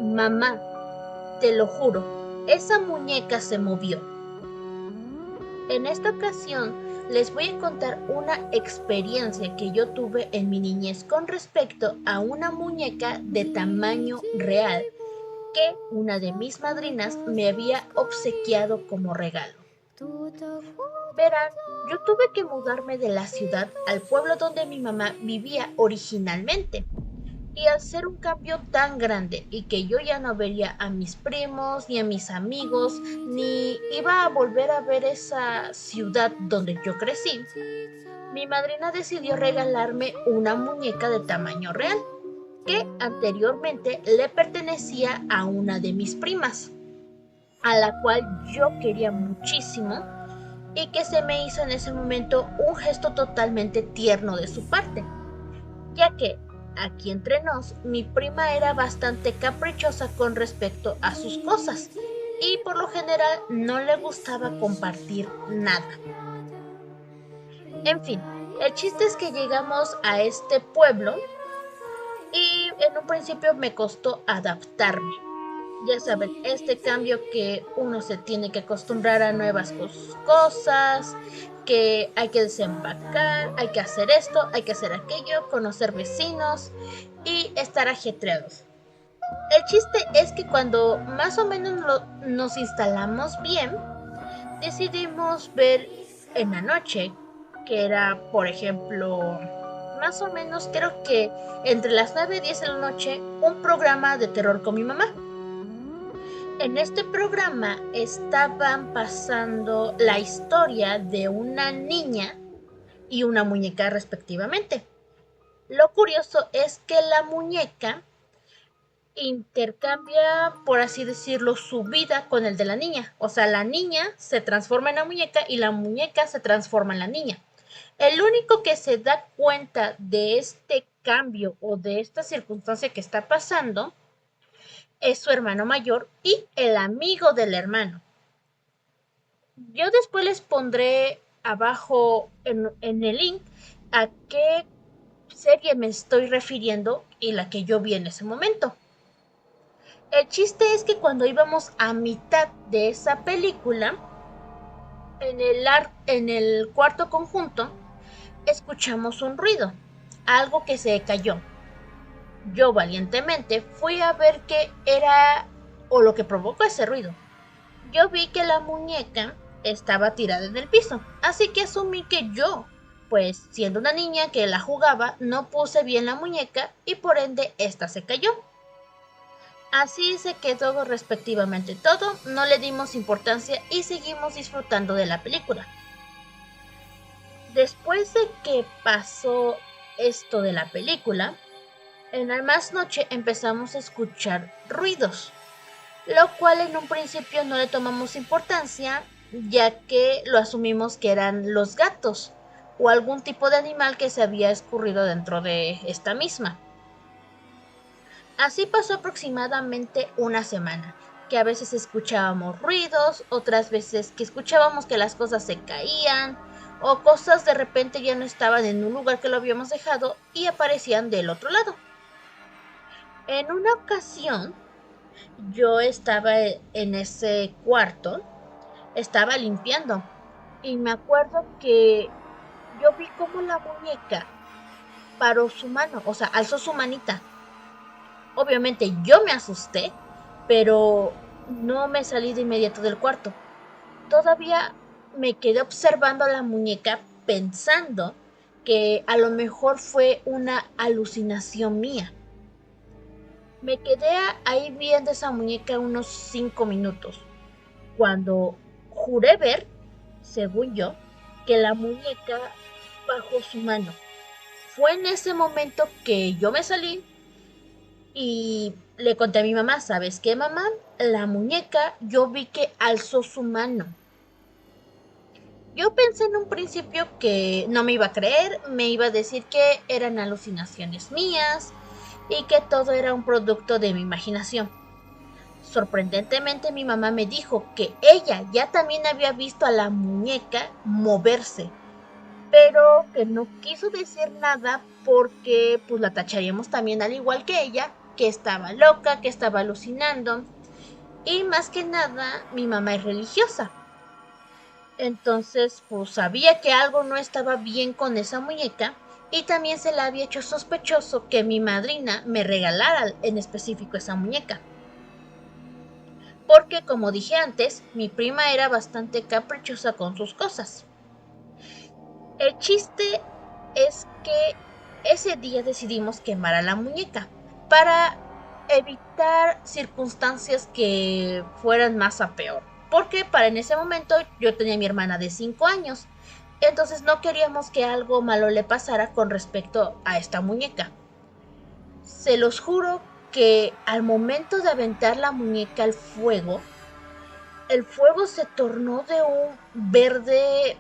Mamá, te lo juro, esa muñeca se movió. En esta ocasión les voy a contar una experiencia que yo tuve en mi niñez con respecto a una muñeca de tamaño real que una de mis madrinas me había obsequiado como regalo. Verán, yo tuve que mudarme de la ciudad al pueblo donde mi mamá vivía originalmente. Y al ser un cambio tan grande y que yo ya no vería a mis primos ni a mis amigos, ni iba a volver a ver esa ciudad donde yo crecí, mi madrina decidió regalarme una muñeca de tamaño real, que anteriormente le pertenecía a una de mis primas, a la cual yo quería muchísimo y que se me hizo en ese momento un gesto totalmente tierno de su parte, ya que, aquí entre nos, mi prima era bastante caprichosa con respecto a sus cosas y por lo general no le gustaba compartir nada. En fin, el chiste es que llegamos a este pueblo y en un principio me costó adaptarme. Ya saben, este cambio que uno se tiene que acostumbrar a nuevas cosas, que hay que desempacar, hay que hacer esto, hay que hacer aquello, conocer vecinos y estar ajetreados. El chiste es que cuando más o menos nos instalamos bien, decidimos ver en la noche, que era, por ejemplo, más o menos creo que entre las 9 y 10 de la noche, un programa de terror con mi mamá. En este programa estaban pasando la historia de una niña y una muñeca respectivamente. Lo curioso es que la muñeca intercambia, por así decirlo, su vida con el de la niña. O sea, la niña se transforma en la muñeca y la muñeca se transforma en la niña. El único que se da cuenta de este cambio o de esta circunstancia que está pasando es su hermano mayor y el amigo del hermano. Yo después les pondré abajo en el link a qué serie me estoy refiriendo y la que yo vi en ese momento. El chiste es que cuando íbamos a mitad de esa película, en el cuarto conjunto, escuchamos un ruido, algo que se cayó. Yo valientemente fui a ver qué era o lo que provocó ese ruido. Yo vi que la muñeca estaba tirada en el piso, así que asumí que yo, pues siendo una niña que la jugaba, no puse bien la muñeca y por ende esta se cayó. Así se quedó respectivamente todo, no le dimos importancia y seguimos disfrutando de la película. Después de que pasó esto de la película, en la más noche empezamos a escuchar ruidos, lo cual en un principio no le tomamos importancia, ya que lo asumimos que eran los gatos o algún tipo de animal que se había escurrido dentro de esta misma. Así pasó aproximadamente una semana, que a veces escuchábamos ruidos, otras veces que escuchábamos que las cosas se caían o cosas de repente ya no estaban en un lugar que lo habíamos dejado y aparecían del otro lado. En una ocasión, yo estaba en ese cuarto, estaba limpiando y me acuerdo que yo vi como la muñeca paró su mano, o sea, alzó su manita. Obviamente yo me asusté, pero no me salí de inmediato del cuarto. Todavía me quedé observando a la muñeca pensando que a lo mejor fue una alucinación mía. Me quedé ahí viendo esa muñeca unos 5 minutos, cuando juré ver, según yo, que la muñeca bajó su mano. Fue en ese momento que yo me salí y le conté a mi mamá, ¿sabes qué, mamá? La muñeca yo vi que alzó su mano. Yo pensé en un principio que no me iba a creer, me iba a decir que eran alucinaciones mías y que todo era un producto de mi imaginación. Sorprendentemente mi mamá me dijo que ella ya también había visto a la muñeca moverse, pero que no quiso decir nada porque pues la tacharíamos también al igual que ella que estaba loca, que estaba alucinando. Y más que nada, mi mamá es religiosa. Entonces, pues sabía que algo no estaba bien con esa muñeca y también se le había hecho sospechoso que mi madrina me regalara en específico esa muñeca. Porque, como dije antes, mi prima era bastante caprichosa con sus cosas. El chiste es que ese día decidimos quemar a la muñeca para evitar circunstancias que fueran más a peor. Porque para en ese momento yo tenía a mi hermana de 5 años. Entonces no queríamos que algo malo le pasara con respecto a esta muñeca. Se los juro que al momento de aventar la muñeca al fuego, el fuego se tornó de un verde,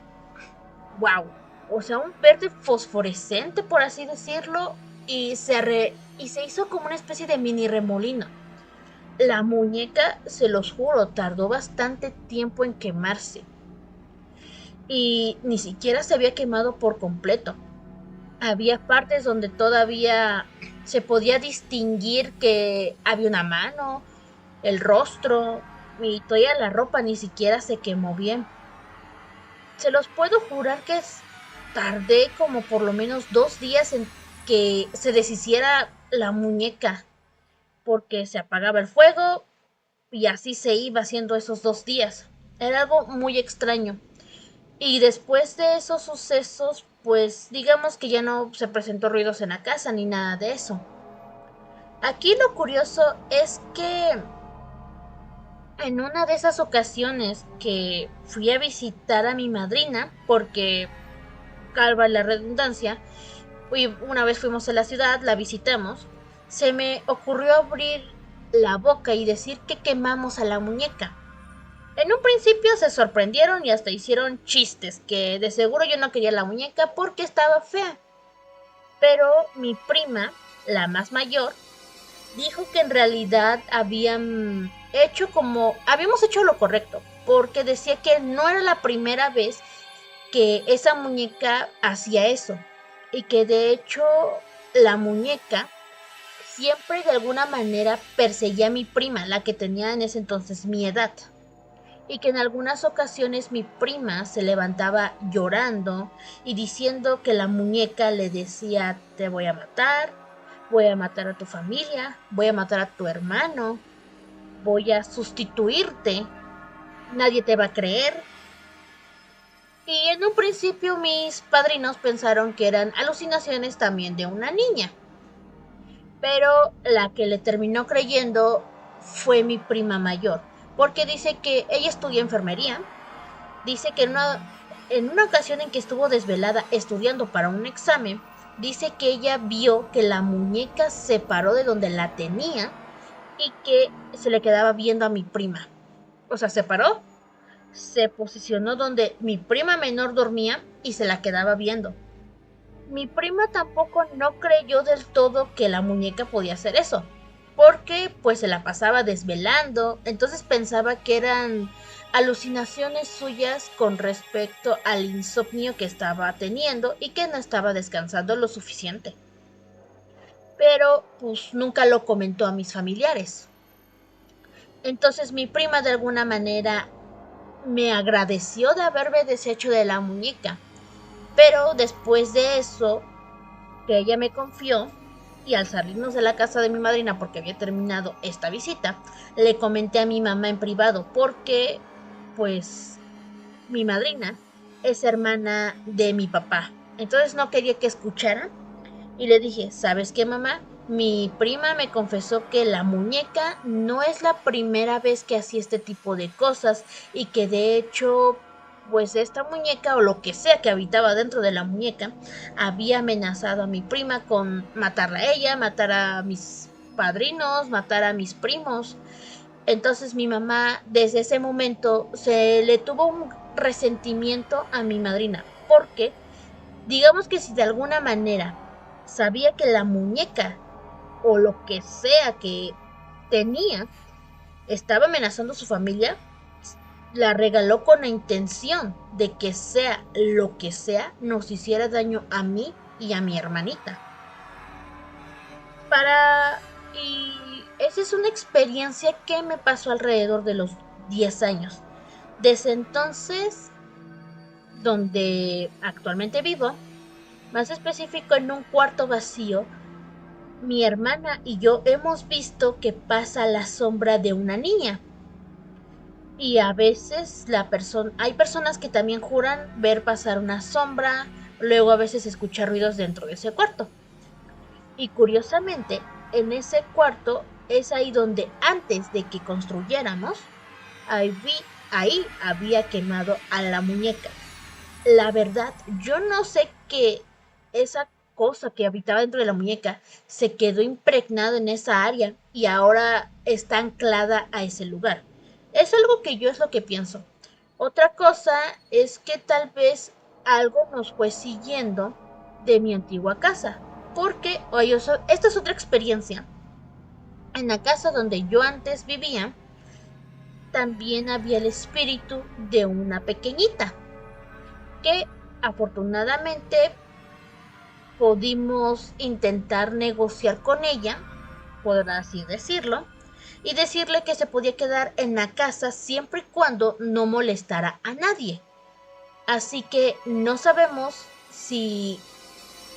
wow, o sea, un verde fosforescente, por así decirlo, y se hizo como una especie de mini remolino. La muñeca, se los juro, tardó bastante tiempo en quemarse y ni siquiera se había quemado por completo. Había partes donde todavía se podía distinguir que había una mano, el rostro, y todavía la ropa ni siquiera se quemó bien. Se los puedo jurar que tardé como por lo menos 2 días en que se deshiciera la muñeca, porque se apagaba el fuego y así se iba haciendo esos 2 días. Era algo muy extraño. Y después de esos sucesos, pues digamos que ya no se presentó ruidos en la casa ni nada de eso. Aquí lo curioso es que en una de esas ocasiones que fui a visitar a mi madrina, porque calva la redundancia, una vez fuimos a la ciudad, la visitamos, se me ocurrió abrir la boca y decir que quemamos a la muñeca. En un principio se sorprendieron y hasta hicieron chistes, que de seguro yo no quería la muñeca porque estaba fea. Pero mi prima, la más mayor, dijo que en realidad habíamos hecho lo correcto, porque decía que no era la primera vez que esa muñeca hacía eso y que de hecho la muñeca siempre de alguna manera perseguía a mi prima, la que tenía en ese entonces mi edad, y que en algunas ocasiones mi prima se levantaba llorando y diciendo que la muñeca le decía: te voy a matar a tu familia, voy a matar a tu hermano, voy a sustituirte, nadie te va a creer. Y en un principio mis padrinos pensaron que eran alucinaciones también de una niña. Pero la que le terminó creyendo fue mi prima mayor, porque dice que ella estudia enfermería, dice que en una ocasión en que estuvo desvelada estudiando para un examen, dice que ella vio que la muñeca se paró de donde la tenía y que se le quedaba viendo a mi prima. O sea, se paró, se posicionó donde mi prima menor dormía y se la quedaba viendo. Mi prima tampoco no creyó del todo que la muñeca podía hacer eso, porque pues se la pasaba desvelando, entonces pensaba que eran alucinaciones suyas con respecto al insomnio que estaba teniendo y que no estaba descansando lo suficiente. Pero pues nunca lo comentó a mis familiares. Entonces mi prima de alguna manera me agradeció de haberme deshecho de la muñeca, pero después de eso que ella me confió, y al salirnos de la casa de mi madrina porque había terminado esta visita, le comenté a mi mamá en privado porque pues mi madrina es hermana de mi papá. Entonces no quería que escucharan y le dije: ¿sabes qué, mamá? Mi prima me confesó que la muñeca no es la primera vez que hacía este tipo de cosas y que de hecho pues esta muñeca o lo que sea que habitaba dentro de la muñeca había amenazado a mi prima con matarla a ella, matar a mis padrinos, matar a mis primos. Entonces mi mamá desde ese momento se le tuvo un resentimiento a mi madrina, porque digamos que si de alguna manera sabía que la muñeca o lo que sea que tenía estaba amenazando a su familia, la regaló con la intención de que sea lo que sea, nos hiciera daño a mí y a mi hermanita. Para Y esa es una experiencia que me pasó alrededor de los 10 años. Desde entonces, donde actualmente vivo, más específico en un cuarto vacío, mi hermana y yo hemos visto que pasa la sombra de una niña. Y a veces hay personas que también juran ver pasar una sombra, luego a veces escuchar ruidos dentro de ese cuarto. Y curiosamente, en ese cuarto es ahí donde antes de que construyéramos, ahí, ahí había quemado a la muñeca. La verdad, yo no sé que esa cosa que habitaba dentro de la muñeca se quedó impregnado en esa área y ahora está anclada a ese lugar. Es algo que yo es lo que pienso. Otra cosa es que tal vez algo nos fue siguiendo de mi antigua casa. Porque, oye, esta es otra experiencia. En la casa donde yo antes vivía, también había el espíritu de una pequeñita que afortunadamente pudimos intentar negociar con ella, por así decirlo, y decirle que se podía quedar en la casa siempre y cuando no molestara a nadie. Así que no sabemos si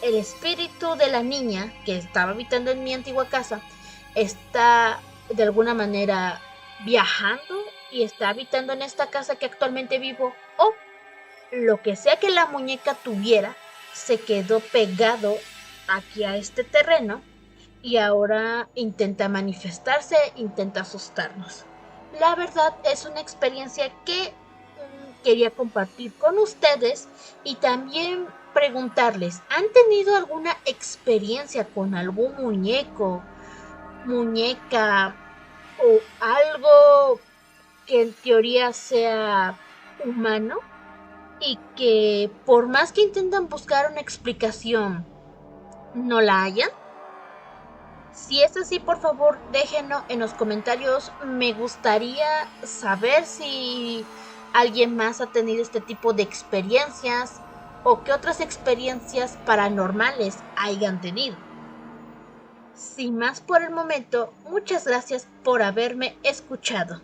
el espíritu de la niña que estaba habitando en mi antigua casa está de alguna manera viajando y está habitando en esta casa que actualmente vivo, o lo que sea que la muñeca tuviera se quedó pegado aquí a este terreno y ahora intenta manifestarse, intenta asustarnos. La verdad es una experiencia que quería compartir con ustedes y también preguntarles, ¿han tenido alguna experiencia con algún muñeco, muñeca o algo que en teoría sea humano y que por más que intentan buscar una explicación, no la hayan? Si es así, por favor, déjenlo en los comentarios. Me gustaría saber si alguien más ha tenido este tipo de experiencias o qué otras experiencias paranormales hayan tenido. Sin más por el momento, muchas gracias por haberme escuchado.